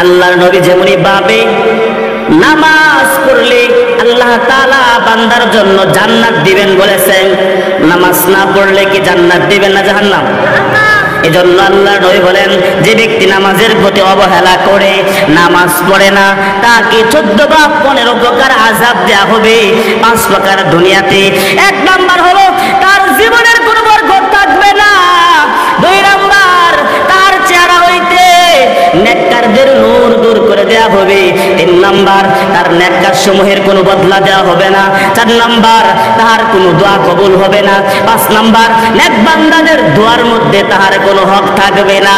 আল্লাহর নবী যেমনি ভাবে নামাজ পড়লে আল্লাহ তাআলা বান্দার জন্য জান্নাত দিবেন বলেছেন, নামাজ না পড়লে কি জান্নাত দিবেন না জাহান্নাম? এজন্য আল্লাহর নবী বলেন, যে ব্যক্তি নামাজের প্রতি অবহেলা করে নামাজ পড়ে না তাকে 14 বা 15 প্রকার আযাব দেয়া হবে। 5 প্রকার দুনিয়াতে। 1 নাম্বার হলো তার জীবনের কোনো বরকত থাকবে না। 2 নাম্বার তার চেহারা হইতে নেককারদের নূর দূর করে দেয়া হবে। 3 নাম্বার তার নেককার সমূহের কোনো বদলা দেওয়া হবে না। 4 নাম্বার তার কোনো দোয়া কবুল হবে না। 5 নাম্বার নেক বান্দাদের দোয়ার মধ্যে তার কোনো হক থাকবে না।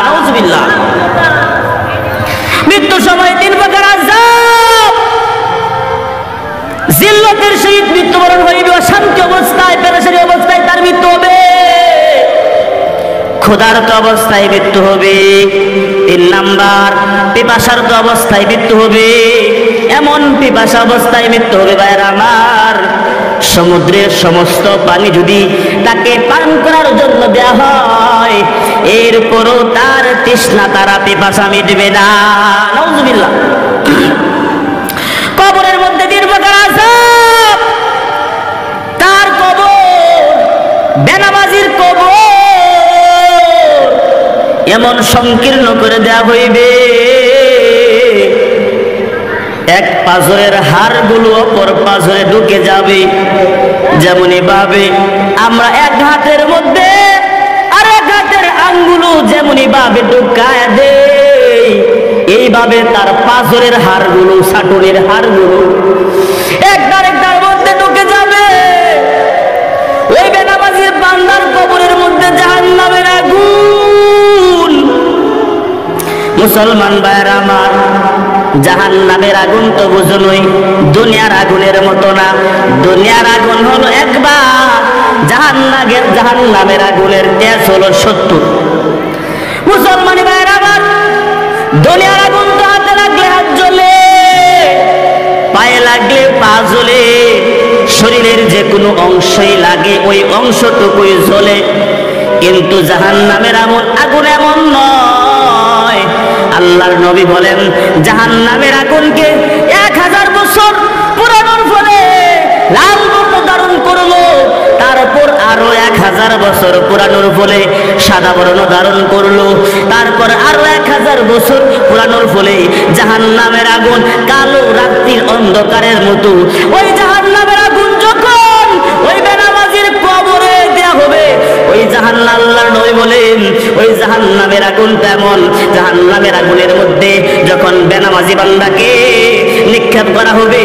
নাউজুবিল্লাহ। মৃত্যুর সময় 3 প্রকার আযাব। জিল্লতের সহিত মৃত্যুবরণ হইবে, অশান্তি অবস্থায় পেরেশানি অবস্থায় তার মৃত্যু হবে, ক্ষুধার্ত অবস্থায় মৃত্যু হবে। 3 নাম্বার পিপাসার্ত অবস্থায় মৃত্যু হবে। এমন পিপাসা অবস্থায় মৃত্যু হবে ভাইরা আমার, সমুদ্রের সমস্ত পানি যদি তাকে পান করার জন্য দেয়া হয় এরপরও তার তৃষ্ণা তারা পিপাসা মিটবে না। নাউজুবিল্লাহ। কবরের মধ্যে 3 প্রকার আযাব। তার কবর বেনামাজির কবর এমন সংকীর্ণ করে দেয়া হইবে, এক পাঁজরের হাড়গুলো অপর পাঁজরে ঢুকে যাবে। যেমনি ভাবে আমরা এক হাতের মধ্যে আর এক হাতের আঙ্গুল যেমনি ভাবে ঢুকায় দেই, এইভাবে তার পাঁজরের হাড়গুলো, সাটনের হাড়গুলো একটার মধ্যে ঢুকে যাবে। ওই বেনামাজির বান্দার কবরের মধ্যে জাহান্নামের আগুন। মুসলমান ভাইরা আমার, জাহান্নামের আগুন তো বুঝুনই, দুনিয়ার আগুনের মতো না। দুনিয়ার আগুন হলো একবার, জাহান্নামের আগুনের তেজ হলো 70। মুসলমান ভাইরা আমার, দুনিয়ার আগুন তো হাতে লাগলে হাত জ্বলে, পায়ে লাগলে পা জ্বলে, শরীরের যে কোনো অংশই লাগে ওই অংশটুকুই জ্বলে। কিন্তু জাহান্নামের আগুন এমন নয়। আল্লাহর নবী বলেন, জাহান্নামের আগুনকে 1000 বছর পুরানোর ফলে লাল বর্ণ ধারণ করলো, তারপর আরো 1000 বছর পুরানোর ফলে সাদা বর্ণ ধারণ করলো, তারপর আরো 1000 বছর পুরানোর ফলে জাহান্নামের আগুন কালো রাত্রির অন্ধকারের মতো। ওই জাহান্নামের আগুন যখন ওই বেনামাজির কবরে দেয়া হবে, ওই জাহান্নাম, আল্লাহর নবী বলেন, ওই জাহান্নামের আগুন তেমন, জাহান্নামের আগুনের মধ্যে যখন বেনামাজি বান্দাকে নিক্ষেপ করা হবে